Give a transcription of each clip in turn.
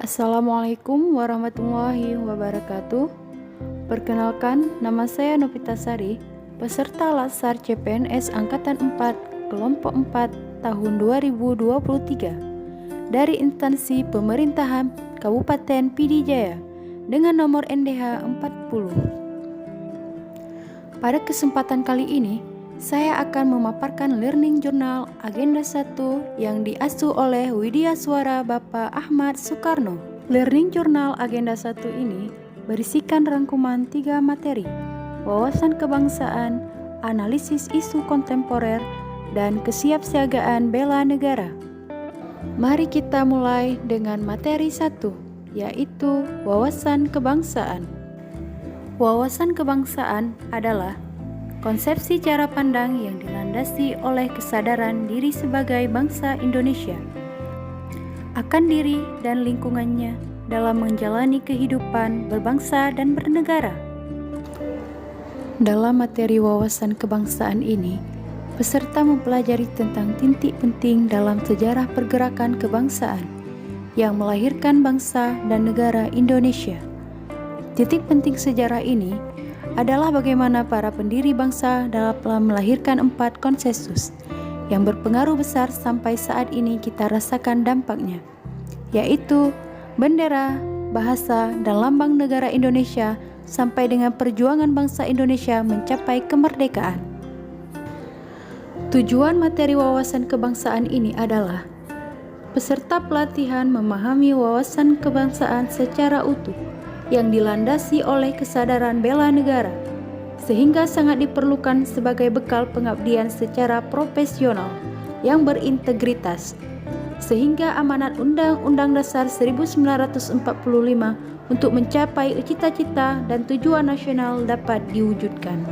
Assalamualaikum warahmatullahi wabarakatuh. Perkenalkan, nama saya Novita Sari, peserta Latsar CPNS Angkatan 4, Kelompok 4, tahun 2023, dari instansi pemerintahan Kabupaten Pidijaya, dengan nomor NDH 40. Pada kesempatan kali ini, saya akan memaparkan Learning Journal Agenda 1 yang diasuh oleh Widya Suara Bapak Ahmad Soekarno. Learning Journal Agenda 1 ini berisikan rangkuman 3 materi: wawasan kebangsaan, analisis isu kontemporer, dan kesiapsiagaan bela negara. Mari kita mulai dengan materi 1, yaitu wawasan kebangsaan. Wawasan kebangsaan adalah konsepsi cara pandang yang dilandasi oleh kesadaran diri sebagai bangsa Indonesia akan diri dan lingkungannya dalam menjalani kehidupan berbangsa dan bernegara. Dalam materi wawasan kebangsaan ini, peserta mempelajari tentang titik penting dalam sejarah pergerakan kebangsaan yang melahirkan bangsa dan negara Indonesia. Titik penting sejarah ini adalah bagaimana para pendiri bangsa dalam melahirkan 4 konsensus yang berpengaruh besar sampai saat ini kita rasakan dampaknya, yaitu bendera, bahasa, dan lambang negara Indonesia sampai dengan perjuangan bangsa Indonesia mencapai kemerdekaan. Tujuan materi wawasan kebangsaan ini adalah peserta pelatihan memahami wawasan kebangsaan secara utuh yang dilandasi oleh kesadaran bela negara, sehingga sangat diperlukan sebagai bekal pengabdian secara profesional yang berintegritas, sehingga amanat Undang-Undang Dasar 1945 untuk mencapai cita-cita dan tujuan nasional dapat diwujudkan.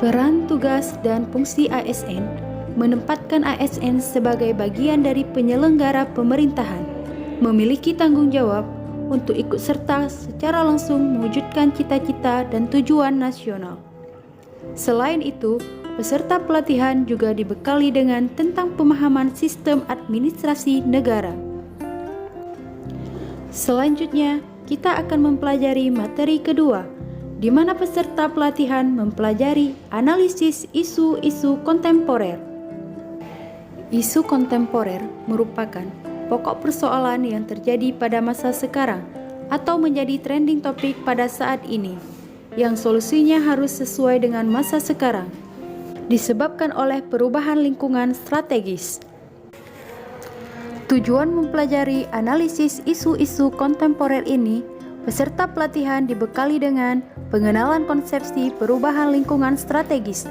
Peran, tugas, dan fungsi ASN menempatkan ASN sebagai bagian dari penyelenggara pemerintahan, memiliki tanggung jawab untuk ikut serta secara langsung mewujudkan cita-cita dan tujuan nasional. Selain itu, peserta pelatihan juga dibekali dengan tentang pemahaman sistem administrasi negara. Selanjutnya, kita akan mempelajari materi kedua, di mana peserta pelatihan mempelajari analisis isu-isu kontemporer. Isu kontemporer merupakan pokok persoalan yang terjadi pada masa sekarang atau menjadi trending topik pada saat ini, yang solusinya harus sesuai dengan masa sekarang, disebabkan oleh perubahan lingkungan strategis. Tujuan mempelajari analisis isu-isu kontemporer ini, peserta pelatihan dibekali dengan pengenalan konsepsi perubahan lingkungan strategis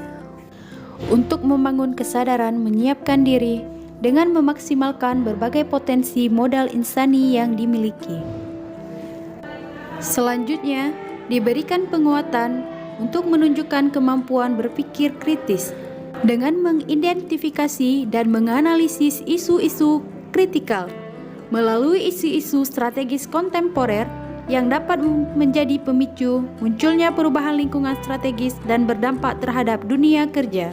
untuk membangun kesadaran menyiapkan diri dengan memaksimalkan berbagai potensi modal insani yang dimiliki. Selanjutnya, diberikan penguatan untuk menunjukkan kemampuan berpikir kritis dengan mengidentifikasi dan menganalisis isu-isu kritikal melalui isu-isu strategis kontemporer yang dapat menjadi pemicu munculnya perubahan lingkungan strategis dan berdampak terhadap dunia kerja.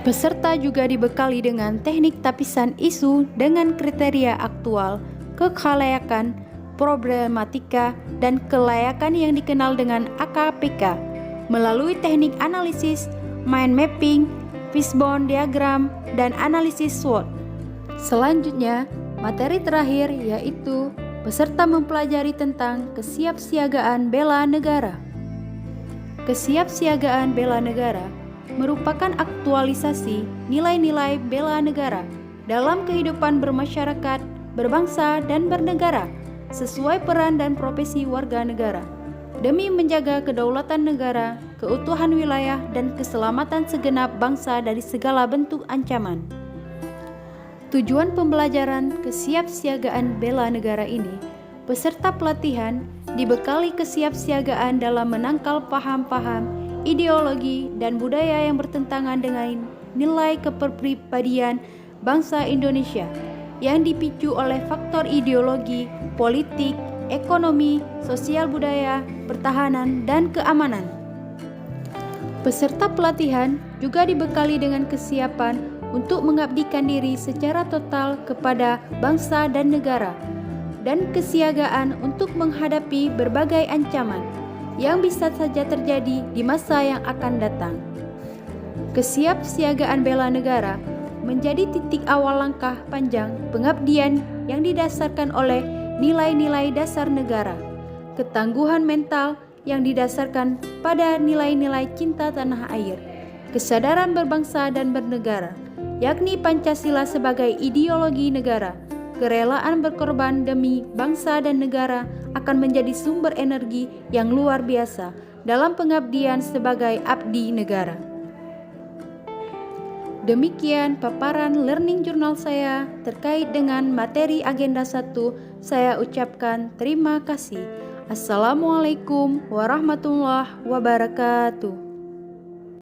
Peserta juga dibekali dengan teknik tapisan isu dengan kriteria aktual, kekhalayakan, problematika, dan kelayakan yang dikenal dengan AKPK melalui teknik analisis, mind mapping, fishbone diagram, dan analisis SWOT. Selanjutnya, materi terakhir yaitu peserta mempelajari tentang kesiapsiagaan bela negara. Kesiapsiagaan bela negara merupakan aktualisasi nilai-nilai bela negara dalam kehidupan bermasyarakat, berbangsa, dan bernegara sesuai peran dan profesi warga negara demi menjaga kedaulatan negara, keutuhan wilayah, dan keselamatan segenap bangsa dari segala bentuk ancaman. Tujuan pembelajaran kesiapsiagaan bela negara ini, peserta pelatihan dibekali kesiapsiagaan dalam menangkal paham-paham, ideologi, dan budaya yang bertentangan dengan nilai kepribadian bangsa Indonesia yang dipicu oleh faktor ideologi, politik, ekonomi, sosial budaya, pertahanan, dan keamanan. Peserta pelatihan juga dibekali dengan kesiapan untuk mengabdikan diri secara total kepada bangsa dan negara, dan kesiagaan untuk menghadapi berbagai ancaman yang bisa saja terjadi di masa yang akan datang. Kesiapsiagaan bela negara menjadi titik awal langkah panjang pengabdian yang didasarkan oleh nilai-nilai dasar negara, ketangguhan mental yang didasarkan pada nilai-nilai cinta tanah air, kesadaran berbangsa dan bernegara, yakni Pancasila sebagai ideologi negara. Kerelaan berkorban demi bangsa dan negara akan menjadi sumber energi yang luar biasa dalam pengabdian sebagai abdi negara. Demikian paparan learning journal saya terkait dengan materi agenda 1. Saya ucapkan terima kasih. Assalamualaikum warahmatullahi wabarakatuh.